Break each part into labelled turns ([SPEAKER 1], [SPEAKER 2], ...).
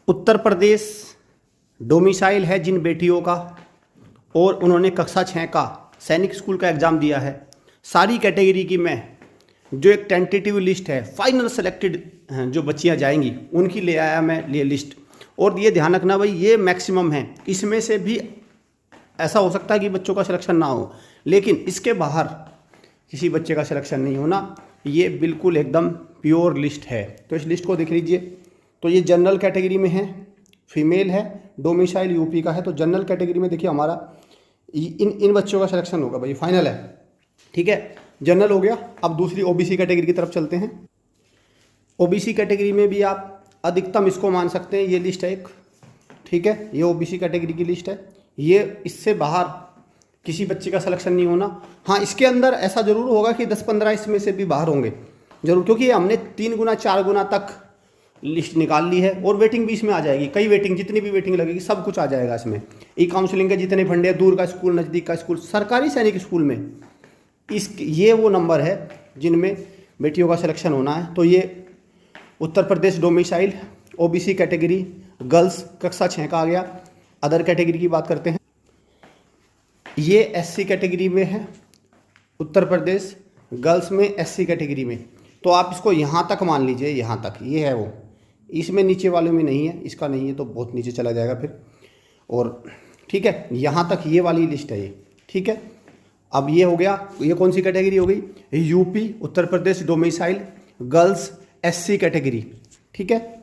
[SPEAKER 1] Uttar Pradesh domicile है जिन बेटियों का, और उन्होंने कक्षा 6 का सैनिक स्कूल का एग्ज़ाम दिया है, सारी कैटेगरी की मैं जो एक टेंटेटिव लिस्ट है, फाइनल सेलेक्टेड जो बच्चियां जाएंगी उनकी ले आया मैं ये लिस्ट। और ये ध्यान रखना भाई, ये मैक्सिमम है, इसमें से भी ऐसा हो सकता है कि बच्चों का सिलेक्शन ना हो, लेकिन इसके बाहर किसी बच्चे का सिलेक्शन नहीं होना, ये बिल्कुल एकदम प्योर लिस्ट है। तो इस लिस्ट को देख लीजिए। तो ये जनरल कैटेगरी में है, फीमेल है, डोमिसाइल यूपी का है। तो जनरल कैटेगरी में देखिए हमारा इन बच्चों का सिलेक्शन होगा भाई, फाइनल है, ठीक है, जनरल हो गया। अब दूसरी ओबीसी कैटेगरी की तरफ चलते हैं। ओबीसी कैटेगरी में भी आप अधिकतम इसको मान सकते हैं, ये लिस्ट है एक, ठीक है, ये ओबीसी कैटेगरी की लिस्ट है। ये इससे बाहर किसी बच्चे का सिलेक्शन नहीं होना। हाँ, इसके अंदर ऐसा जरूर होगा कि 10-15 इसमें से भी बाहर होंगे जरूर, क्योंकि हमने 3 गुना 4 गुना तक लिस्ट निकाल ली है, और वेटिंग भी इसमें आ जाएगी, कई वेटिंग, जितनी भी वेटिंग लगेगी सब कुछ आ जाएगा इसमें। ई काउंसलिंग के जितने फंडे, दूर का स्कूल, नज़दीक का स्कूल, सरकारी सैनिक स्कूल में ये वो नंबर है जिनमें बेटियों का सिलेक्शन होना है। तो ये Uttar Pradesh domicile OBC category girls कक्षा 6 का आ गया। अदर कैटेगरी की बात करते हैं। ये एससी कैटेगरी में है, उत्तर प्रदेश गर्ल्स में एससी कैटेगरी में। तो आप इसको यहाँ तक मान लीजिए, यहाँ तक ये है वो, इसमें नीचे वाले में नहीं है, इसका नहीं है तो बहुत नीचे चला जाएगा फिर, और ठीक है, यहाँ तक ये वाली लिस्ट है ये, ठीक है। अब ये हो गया, ये कौन सी कैटेगरी हो गई? UP Uttar Pradesh domicile girls SC category, ठीक है।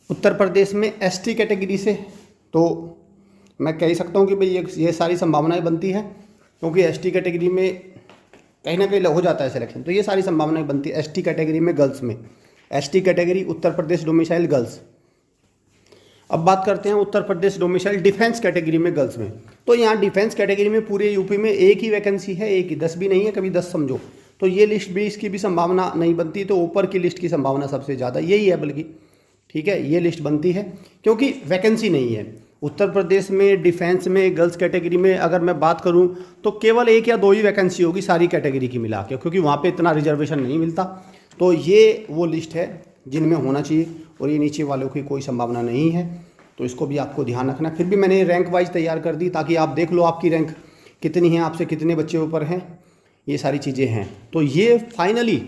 [SPEAKER 1] उत्तर प्रदेश में एसटी कैटेगरी से तो मैं कह ही सकता हूँ कि भाई ये सारी संभावनाएं बनती है, क्योंकि एसटी कैटेगरी में कहीं ना कहीं हो जाता है सिलेक्शन, तो ये सारी संभावनाएं बनती है एसटी कैटेगरी में गर्ल्स में। ST category Uttar Pradesh domicile girls. अब बात करते हैं Uttar Pradesh domicile defence category में गर्ल्स में। तो यहाँ डिफेंस कैटेगरी में पूरे यूपी में एक ही वैकेंसी है, एक ही, 10 भी नहीं है, कभी 10 समझो। तो ये लिस्ट भी, इसकी भी संभावना नहीं बनती, तो ऊपर की लिस्ट की संभावना सबसे ज़्यादा यही है बल्कि, ठीक है, ये लिस्ट बनती है क्योंकि वैकेंसी नहीं है। उत्तर प्रदेश में डिफेंस में गर्ल्स कैटेगरी में अगर मैं बात करूं तो केवल 1 या 2 ही वैकेंसी होगी सारी कैटेगरी की मिला के, क्योंकि वहाँ पे इतना रिजर्वेशन नहीं मिलता। तो ये वो लिस्ट है जिनमें होना चाहिए, और ये नीचे वालों की कोई संभावना नहीं है, तो इसको भी आपको ध्यान रखना। फिर भी मैंने रैंक वाइज तैयार कर दी ताकि आप देख लो आपकी रैंक कितनी है, आपसे कितने बच्चे ऊपर हैं, ये सारी चीज़ें हैं। तो ये फाइनली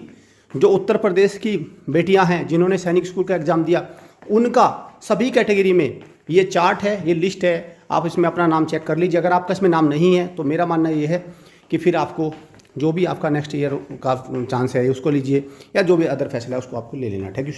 [SPEAKER 1] जो उत्तर प्रदेश की बेटियां हैं जिन्होंने सैनिक स्कूल का एग्ज़ाम दिया, उनका सभी कैटेगरी में ये चार्ट है, ये लिस्ट है। आप इसमें अपना नाम चेक कर लीजिए। अगर आपका इसमें नाम नहीं है तो मेरा मानना ये है कि फिर आपको जो भी आपका नेक्स्ट ईयर का चांस है उसको लीजिए, या जो भी अदर फैसला है उसको आपको ले लेना। Thank you.